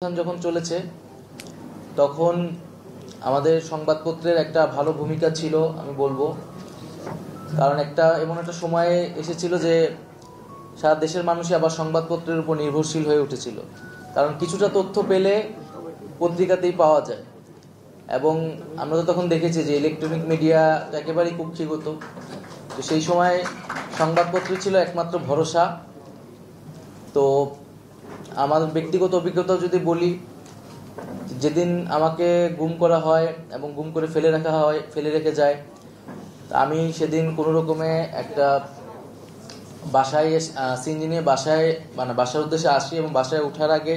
যখন চলেছে তখন আমাদের সংবাদপত্রের একটা ভালো ভূমিকা ছিল আমি বলবো। কারণ এমন একটা সময়ে এসেছিল যে সারা দেশের মানুষই আবার সংবাদপত্রের উপর নির্ভরশীল হয়ে উঠেছিল। কারণ কিছুটা তথ্য পেলে পত্রিকাতেই পাওয়া যায়, এবং আমরা তো তখন দেখেছি যে ইলেকট্রনিক মিডিয়া একেবারেই কুক্ষিগত। তো সেই সময় সংবাদপত্র ছিল একমাত্র ভরসা। তো আমার ব্যক্তিগত অভিজ্ঞতা যদি বলি, যেদিন আমাকে গুম করা হয় এবং গুম করে ফেলে রেখে যায়, আমি সেদিন কোনো রকমে একটা বাসায় সিএনজি নিয়ে বাসার উদ্দেশ্যে আসি, এবং বাসায় ওঠার আগে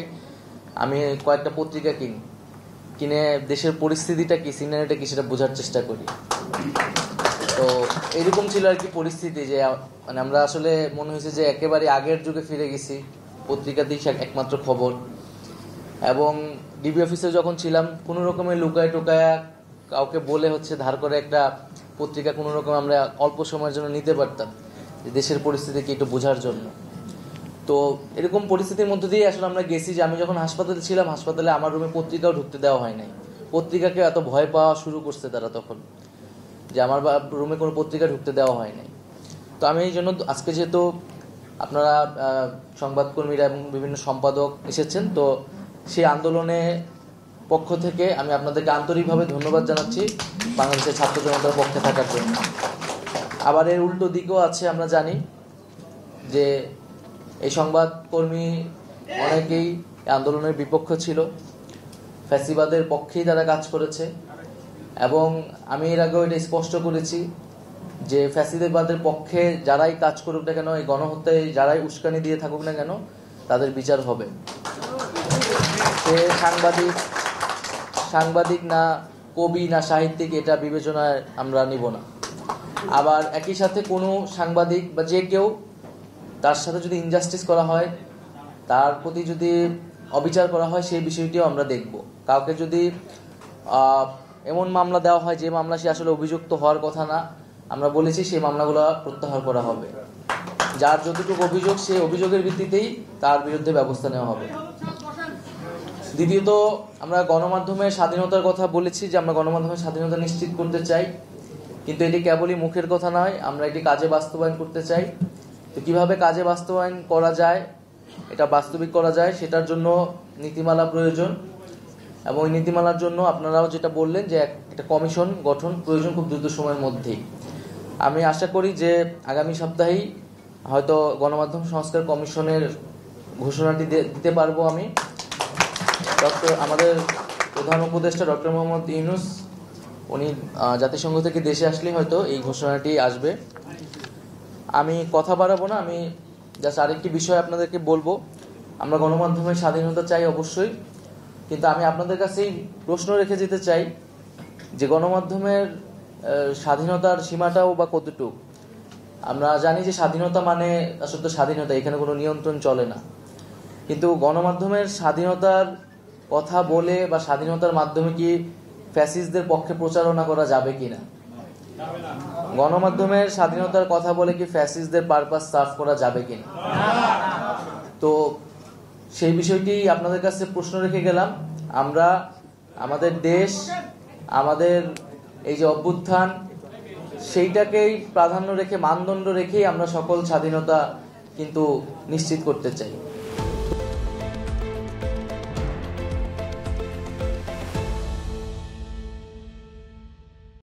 আমি কয়েকটা পত্রিকা কিনে দেশের পরিস্থিতিটা কি, সিনারিটা কি সেটা বোঝার চেষ্টা করি। তো এরকম ছিল আর কি পরিস্থিতি, যে আমরা আসলে মনে হয়েছে যে একেবারে আগের যুগে ফিরে গেছি, পত্রিকাতেই একমাত্র খবর। এবং ডিবি অফিসে যখন ছিলাম, কোনো রকমের লুকায় টোকায়া কাউকে বলে ধার করে একটা পত্রিকা কোনো রকম আমরা অল্প সময়ের জন্য নিতে পারতাম, যে দেশের পরিস্থিতিকে একটু বোঝার জন্য। তো এরকম পরিস্থিতির মধ্যে দিয়ে আসলে আমরা গেছি, যে আমি যখন হাসপাতালে ছিলাম, হাসপাতালে আমার রুমে পত্রিকাও ঢুকতে দেওয়া হয় নাই। পত্রিকাকে এত ভয় পাওয়া শুরু করছে তারা তখন, যে আমার রুমে কোনো পত্রিকা ঢুকতে দেওয়া হয় নাই। তো আমি এই জন্য আজকে, যেহেতু আপনারা সংবাদকর্মীরা এবং বিভিন্ন সম্পাদক এসেছেন, তো সেই আন্দোলনের পক্ষ থেকে আমি আপনাদেরকে আন্তরিকভাবে ধন্যবাদ জানাচ্ছি বাংলাদেশের ছাত্র জনতার পক্ষে থাকার জন্য। আবার এর উল্টো দিকও আছে, আমরা জানি যে এই সংবাদকর্মী অনেকেই আন্দোলনের বিপক্ষ ছিল, ফ্যাসিবাদের পক্ষেই তারা কাজ করেছে। এবং আমি এর আগেও এটা স্পষ্ট করেছি যে ফ্যাসিবাদের পক্ষে যারাই কাজ করুক না কেন, এই গণহত্যায় যারাই উস্কানি দিয়ে থাকুক না কেন, তাদের বিচার হবে। সে সাংবাদিক না, কবি না, সাহিত্যিক, এটা বিবেচনায় আমরা নিব না। আবার একই সাথে কোনো সাংবাদিক বা যে কেউ, তার সাথে যদি ইনজাস্টিস করা হয়, তার প্রতি যদি অবিচার করা হয়, সেই বিষয়টিও আমরা দেখব। কাউকে যদি এমন মামলা দেওয়া হয় যে মামলা সে আসলে অভিযুক্ত হওয়ার কথা না, আমরা বলেছি সেই মামলাগুলো প্রত্যাহার করা হবে। যার যতটুকু অভিযোগ, সেই অভিযোগের ভিত্তিতেই তার বিরুদ্ধে ব্যবস্থা নেওয়া হবে। দ্বিতীয়ত, আমরা গণমাধ্যমের স্বাধীনতার কথা বলেছি, যে আমরা গণমাধ্যমের স্বাধীনতা নিশ্চিত করতে চাই, কিন্তু এটি কেবলই মুখের কথা নয়, আমরা এটি কাজে বাস্তবায়ন করতে চাই। তো কিভাবে কাজে বাস্তবায়ন করা যায়, এটা বাস্তবিক করা যায়, সেটার জন্য নীতিমালা প্রয়োজন। এবং এই নীতিমালার জন্য আপনারাও যেটা বললেন, যে একটা কমিশন গঠন প্রয়োজন খুব দ্রুত সময়ের মধ্যেই। আমি আশা করি যে আগামী সপ্তাহেই হয়তো গণমাধ্যম সংস্কার কমিশনের ঘোষণাটি দিতে পারবো আমি। আমাদের প্রধান উপদেষ্টা ডক্টর মোহাম্মদ ইউনূস, উনি জাতিসংঘ থেকে দেশে আসলেই হয়তো এই ঘোষণাটি আসবে। আমি কথা বাড়াবো না, আমি জাস্ট আরেকটি বিষয় আপনাদেরকে বলবো। আমরা গণমাধ্যমের স্বাধীনতা চাই অবশ্যই, কিন্তু আমি আপনাদের কাছেই প্রশ্ন রেখে যেতে চাই যে গণমাধ্যমের স্বাধীনতার সীমাটাও বা কতটুকু। আমরা জানি যে স্বাধীনতা মানে আসলে স্বাধীনতা, এখানে কোনো নিয়ন্ত্রণ চলে না। কিন্তু গণমাধ্যমের স্বাধীনতার কথা বলে বা স্বাধীনতার মাধ্যমে কি ফ্যাসিস্টদের পক্ষে প্রচারণা করা যাবে কিনা? গণমাধ্যমের স্বাধীনতার কথা বলে কি ফ্যাসিস্টদের পারপাস সার্ভ করা যাবে কিনা? তো সেই বিষয়টি আপনাদের কাছে প্রশ্ন রেখে গেলাম। আমরা আমাদের দেশ, আমাদের এই যে অভ্যুত্থান, সেইটাকেই প্রাধান্য রেখে, মানদণ্ড রেখেই আমরা সকল স্বাধীনতা কিন্তু নিশ্চিত করতে চাই।